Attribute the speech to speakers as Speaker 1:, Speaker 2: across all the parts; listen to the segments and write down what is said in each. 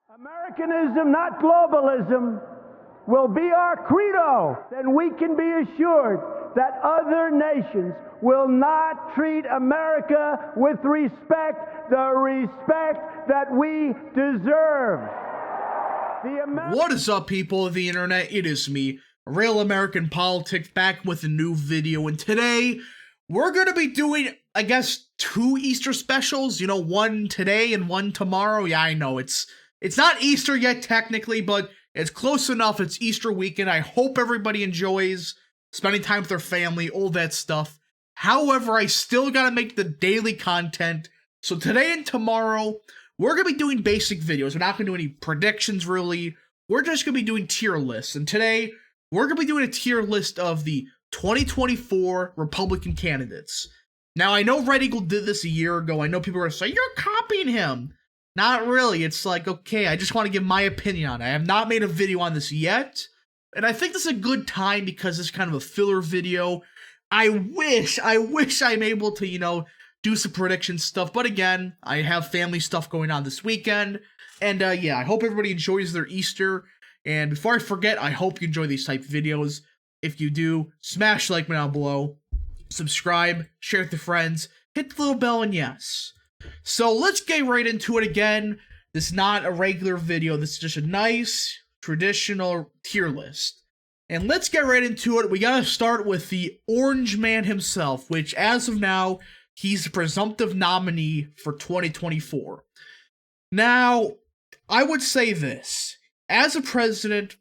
Speaker 1: Americanism, not globalism, will be our credo. Then we can be assured that other nations will not treat America with respect, the respect that we deserve.
Speaker 2: What is up, people of the internet? It is me, Real American Politics, back with a new video, and today we're going to be doing, I guess, 2 Easter specials, one today and one tomorrow. Yeah, I know, it's not Easter yet technically, but it's close enough. It's Easter weekend. I hope everybody enjoys spending time with their family, all that stuff. However, I still gotta make the daily content, so today and tomorrow, we're going to be doing basic videos. We're not going to do any predictions, really. We're just going to be doing tier lists. And today, we're going to be doing a tier list of the 2024 Republican candidates. Now, I know Red Eagle did this a year ago. I know people are going to say, you're copying him. Not really. It's like, okay, I just want to give my opinion on it. I have not made a video on this yet. And I think this is a good time because it's kind of a filler video. I wish I'm able to, do some prediction stuff, but again, I have family stuff going on this weekend, and yeah, I hope everybody enjoys their Easter, and before I forget, I hope you enjoy these type of videos. If you do, smash the like button down below, subscribe, share with your friends, hit the little bell, and yes. So let's get right into it again. This is not a regular video, this is just a nice, traditional tier list. And let's get right into it. We gotta start with the Orange Man himself, which as of now, he's the presumptive nominee for 2024. Now, I would say this. As a president,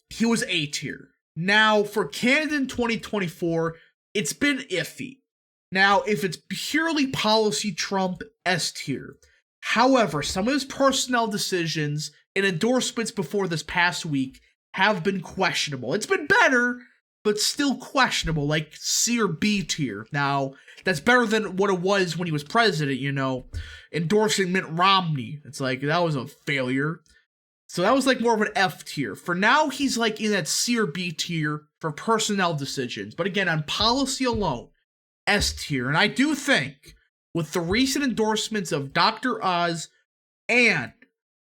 Speaker 2: he was A tier. Now, for candidate in 2024, it's been iffy. Now, if it's purely policy Trump, S tier. However, some of his personnel decisions and endorsements before this past week have been questionable. It's been better, but still questionable, like C or B tier. Now, that's better than what it was when he was president, endorsing Mitt Romney. It's like, that was a failure. So that was like more of an F tier. For now, he's like in that C or B tier for personnel decisions. But again, on policy alone, S tier. And I do think, with the recent endorsements of Dr. Oz and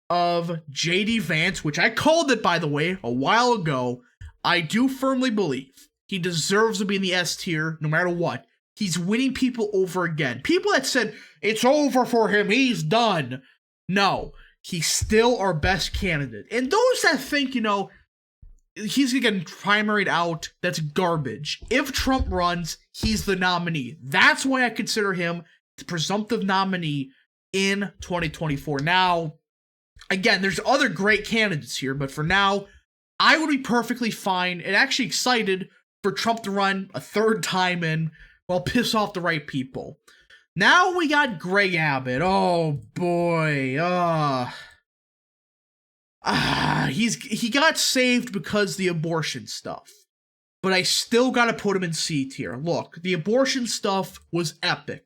Speaker 2: of J.D. Vance, which I called it, by the way, a while ago, I do firmly believe he deserves to be in the S tier no matter what. He's winning people over again. People that said, it's over for him, he's done. No, he's still our best candidate. And those that think, he's gonna get primaried out, that's garbage. If Trump runs, he's the nominee. That's why I consider him the presumptive nominee in 2024. Now, again, there's other great candidates here, but for now, I would be perfectly fine and actually excited for Trump to run a third time and, well, piss off the right people. Now we got Greg Abbott. Oh, boy. He got saved because of the abortion stuff. But I still gotta put him in C tier. Look, the abortion stuff was epic.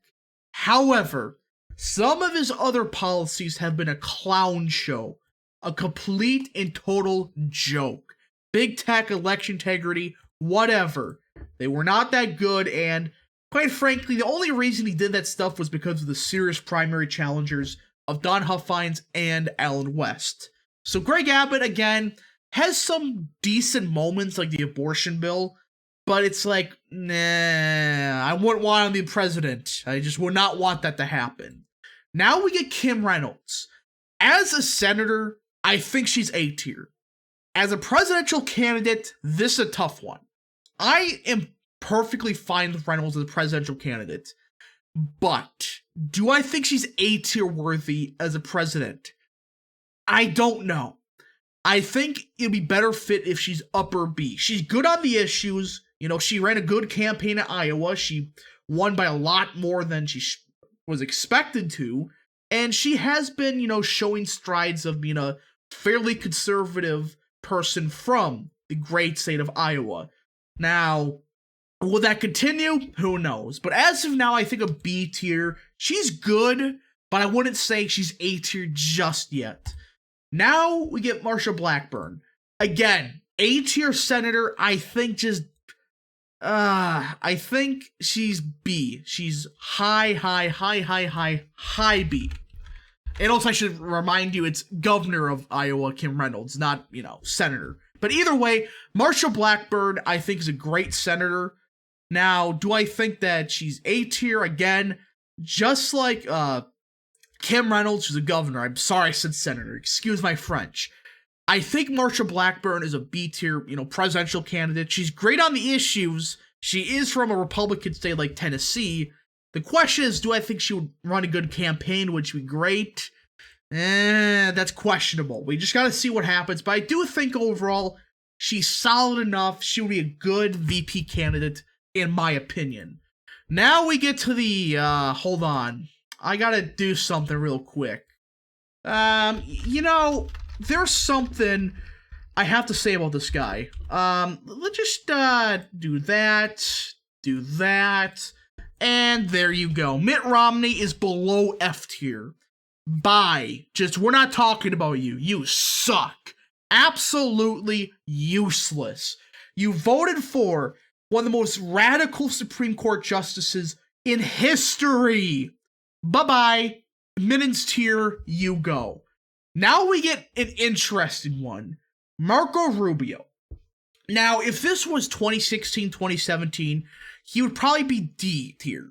Speaker 2: However, some of his other policies have been a clown show. A complete and total joke. Big tech, election integrity, whatever. They were not that good, and quite frankly, the only reason he did that stuff was because of the serious primary challengers of Don Huffines and Allen West. So Greg Abbott, again, has some decent moments like the abortion bill, but it's like, nah, I wouldn't want him to be president. I just would not want that to happen. Now we get Kim Reynolds. As a senator, I think she's A tier. As a presidential candidate, this is a tough one. I am perfectly fine with Reynolds as a presidential candidate, but do I think she's A tier worthy as a president? I don't know. I think it'd be better fit if she's upper B. She's good on the issues. She ran a good campaign in Iowa. She won by a lot more than she was expected to. And she has been, showing strides of being a fairly conservative person from the great state of Iowa. Now, will that continue? Who knows? But as of now, I think a B tier. She's good, but I wouldn't say she's A tier just yet. Now we get Marsha Blackburn. Again, A tier senator, I think I think she's B. She's high B. And also, I should remind you, it's governor of Iowa, Kim Reynolds, not, senator. But either way, Marsha Blackburn, I think, is a great senator. Now, do I think that she's A tier? Again, just like Kim Reynolds, who's a governor. I'm sorry I said senator. Excuse my French. I think Marsha Blackburn is a B tier, presidential candidate. She's great on the issues. She is from a Republican state like Tennessee. The question is, do I think she would run a good campaign? Would she be great? That's questionable. We just got to see what happens. But I do think overall, she's solid enough. She would be a good VP candidate, in my opinion. Now we get to the, hold on. I got to do something real quick. There's something I have to say about this guy. Let's just do that, and there you go. Mitt Romney is below F tier. We're not talking about you. You suck. Absolutely useless. You voted for one of the most radical Supreme Court justices in history. Bye-bye. Mittens tier, you go. Now we get an interesting one. Marco Rubio. Now, if this was 2016, 2017, he would probably be D tier.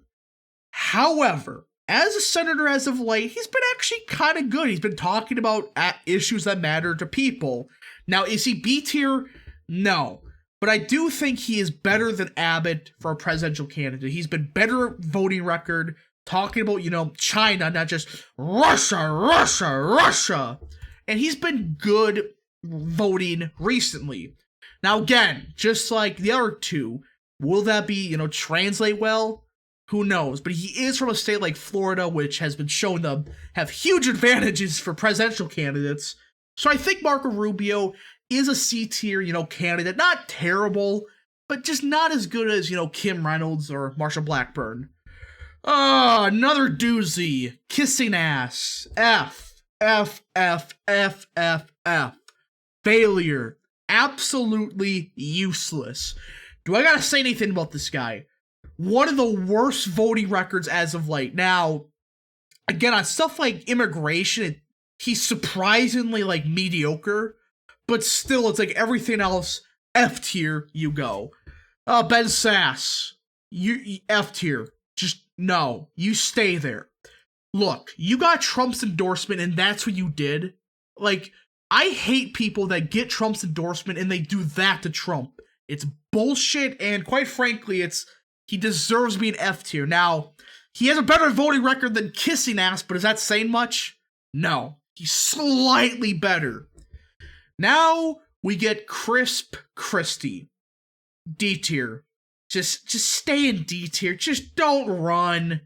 Speaker 2: However, as a senator as of late, he's been actually kind of good. He's been talking about issues that matter to people. Now, is he B tier? No. But I do think he is better than Abbott for a presidential candidate. He's been better voting record, talking about, China, not just Russia. And he's been good voting recently. Now, again, just like the other two, will that be, translate well? Who knows? But he is from a state like Florida, which has been shown to have huge advantages for presidential candidates. So I think Marco Rubio is a C tier, candidate. Not terrible, but just not as good as, Kim Reynolds or Marsha Blackburn. Another doozy. Kissing ass. F. Failure. Absolutely useless. Do I gotta say anything about this guy? One of the worst voting records as of late. Now, again, on stuff like immigration, he's surprisingly, mediocre. But still, it's like everything else, F tier, you go. Ben Sasse. You F tier. Just, no. You stay there. Look, you got Trump's endorsement and that's what you did. I hate people that get Trump's endorsement and they do that to Trump. It's bullshit, and quite frankly, he deserves to be an F tier. Now, he has a better voting record than Kissing Ass, but is that saying much? No. He's slightly better. Now, we get Christie. D tier. Just stay in D tier. Just don't run.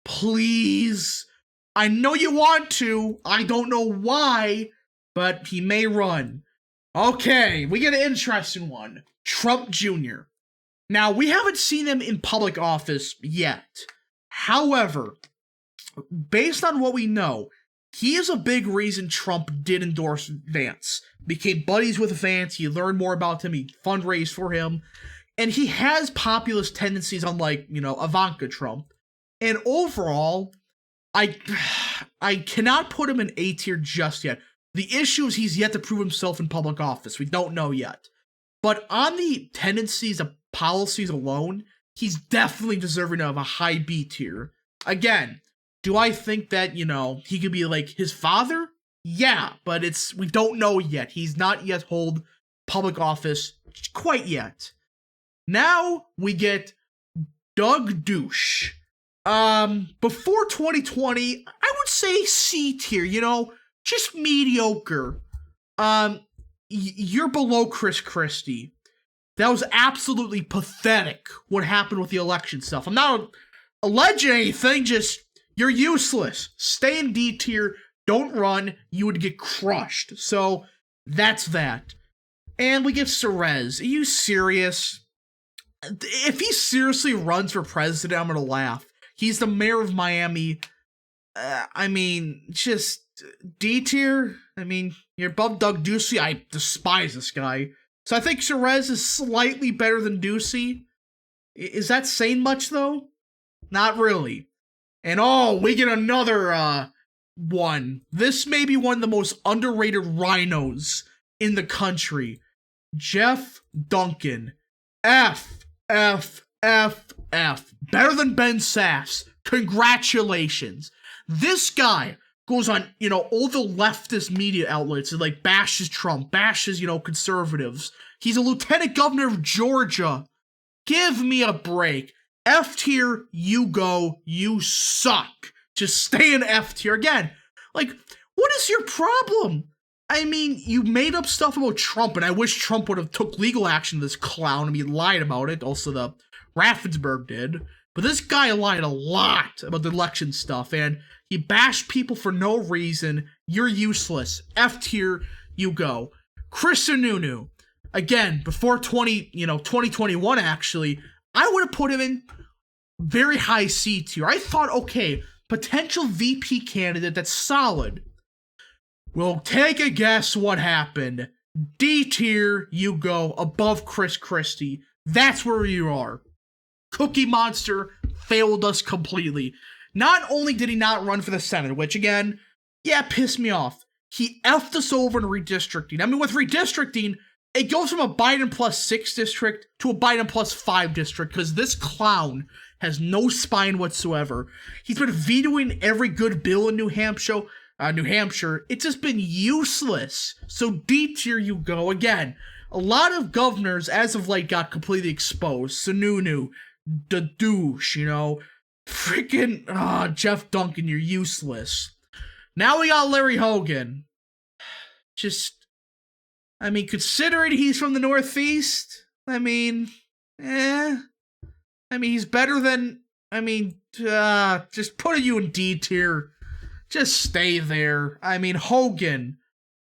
Speaker 2: Please. I know you want to. I don't know why, but he may run. Okay, we get an interesting one. Trump Jr. Now, we haven't seen him in public office yet. However, based on what we know, he is a big reason Trump did endorse Vance. Became buddies with Vance, he learned more about him, he fundraised for him, and he has populist tendencies unlike, Ivanka Trump. And overall, I cannot put him in A tier just yet. The issue is he's yet to prove himself in public office. We don't know yet. But on the tendencies of policies alone, he's definitely deserving of a high B tier. Again, do I think that, he could be like his father? Yeah, but we don't know yet. He's not yet hold public office quite yet. Now we get Doug Douche. Before 2020, I would say C tier, just mediocre. You're below Chris Christie. That was absolutely pathetic what happened with the election stuff. I'm not alleging anything, just you're useless. Stay in D tier, don't run, you would get crushed. So that's that. And we get Suarez. Are you serious? If he seriously runs for president, I'm gonna laugh. He's the mayor of Miami. Just D tier. You're above Doug Ducey. I despise this guy. So I think Suarez is slightly better than Ducey. Is that saying much, though? Not really. And we get another one. This may be one of the most underrated rhinos in the country. Jeff Duncan. F. Better than Ben Sasse. Congratulations. This guy goes on, all the leftist media outlets and, bashes Trump, bashes, conservatives. He's a lieutenant governor of Georgia. Give me a break. F tier, you go. You suck. Just stay in F tier. Again, what is your problem? I mean, you made up stuff about Trump, and I wish Trump would have took legal action to this clown. I mean, he lied about it. Also, the Raffensperger did. But this guy lied a lot about the election stuff, and he bashed people for no reason. You're useless. F tier, you go. Chris Sununu. Again, before 2021, actually, I would have put him in very high C tier. I thought, okay, potential VP candidate that's solid. Well, take a guess what happened. D tier, you go, above Chris Christie. That's where you are. Cookie Monster failed us completely. Not only did he not run for the Senate, which again, pissed me off. He effed us over in redistricting. I mean, with redistricting, it goes from a Biden +6 district to a Biden +5 district because this clown has no spine whatsoever. He's been vetoing every good bill in New Hampshire. It's just been useless. So D tier you go. Again, a lot of governors as of late got completely exposed. Sununu, the douche, freaking Jeff Duncan, you're useless. Now we got Larry Hogan. Considering he's from the Northeast, he's better than, just putting you in D tier. Just stay there. Hogan,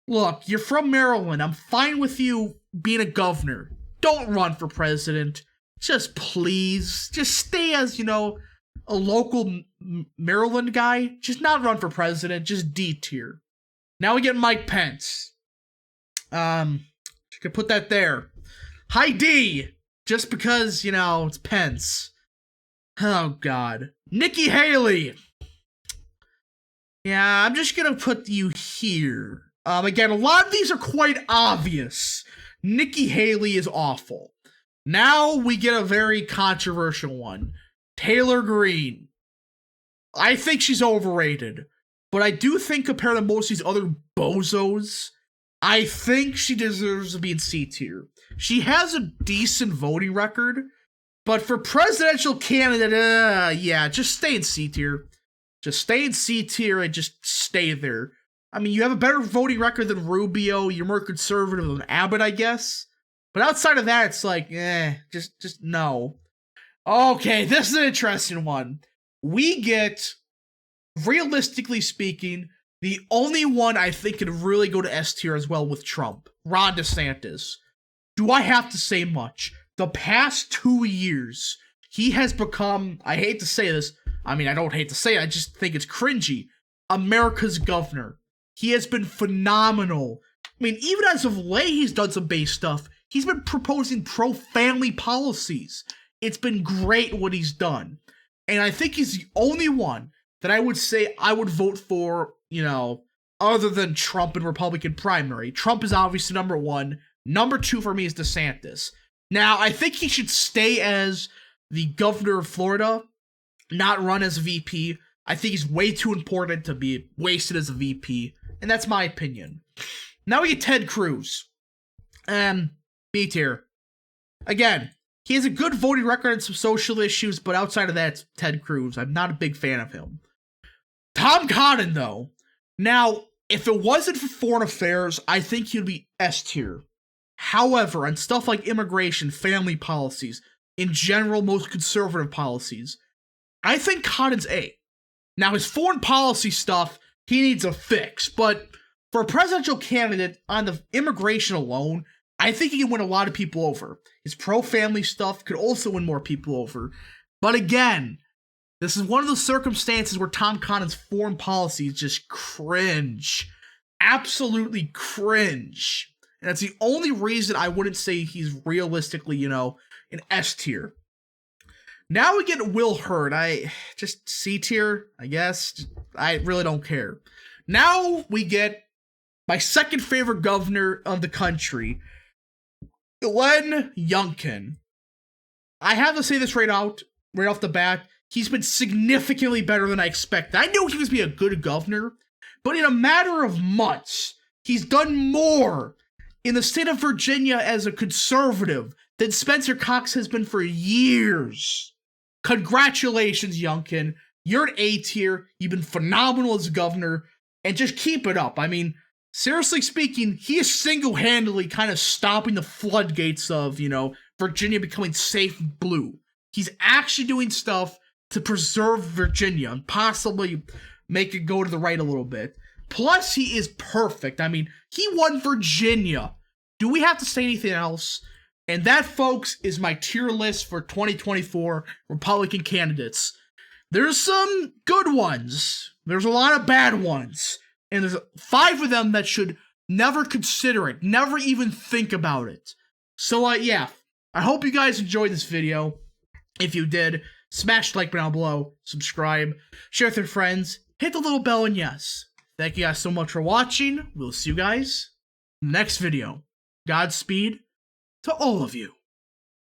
Speaker 2: look, you're from Maryland. I'm fine with you being a governor. Don't run for president. Just please, just stay as, a local Maryland guy. Just not run for president. Just D tier. Now we get Mike Pence. You could put that there. High D. Just because, it's Pence. Oh, God. Nikki Haley. Yeah, I'm just gonna put you here. Again, a lot of these are quite obvious. Nikki Haley is awful. Now we get a very controversial one. Taylor Greene. I think she's overrated. But I do think compared to most of these other bozos, I think she deserves to be in C tier. She has a decent voting record, but for presidential candidate, just stay in C tier. Just stay in C tier and just stay there. You have a better voting record than Rubio. You're more conservative than Abbott, I guess. But outside of that, it's just no. Okay, this is an interesting one. We get, realistically speaking, the only one I think could really go to S tier as well with Trump. Ron DeSantis. Do I have to say much? The past 2 years, he has become, I hate to say this, I don't hate to say it, I just think it's cringy, America's governor. He has been phenomenal. Even as of late, he's done some base stuff. He's been proposing pro-family policies. It's been great what he's done. And I think he's the only one that I would say I would vote for, other than Trump in Republican primary. Trump is obviously number one. Number two for me is DeSantis. Now, I think he should stay as the governor of Florida, not run as a VP. I think he's way too important to be wasted as a VP. And that's my opinion. Now we get Ted Cruz. B tier. Again, he has a good voting record on some social issues, but outside of that, it's Ted Cruz. I'm not a big fan of him. Tom Cotton, though. Now, if it wasn't for foreign affairs, I think he'd be S tier. However, on stuff like immigration, family policies, in general, most conservative policies, I think Cotton's A. Now, his foreign policy stuff, he needs a fix, but for a presidential candidate on the immigration alone, I think he can win a lot of people over. His pro-family stuff could also win more people over. But again, this is one of those circumstances where Tom Cotton's foreign policy is just cringe. Absolutely cringe. And that's the only reason I wouldn't say he's realistically, in S tier. Now we get Will Hurd. I just C tier, I guess. I really don't care. Now we get my second favorite governor of the country, Younkin. I have to say this right off the bat. He's been significantly better than I expected. I knew he was be a good governor, but in a matter of months, he's done more in the state of Virginia as a conservative than Spencer Cox has been for years. Congratulations, Younkin. You're an A tier. You've been phenomenal as a governor, and just keep it up. I mean, seriously speaking, he is single-handedly kind of stopping the floodgates of, Virginia becoming safe blue. He's actually doing stuff to preserve Virginia and possibly make it go to the right a little bit. Plus, he is perfect. I mean, he won Virginia. Do we have to say anything else? And that, folks, is my tier list for 2024 Republican candidates. There's some good ones. There's a lot of bad ones. And there's 5 of them that should never consider it. Never even think about it. So, yeah. I hope you guys enjoyed this video. If you did, smash the like button down below. Subscribe. Share with your friends. Hit the little bell, and yes. Thank you guys so much for watching. We'll see you guys next video. Godspeed to all of you.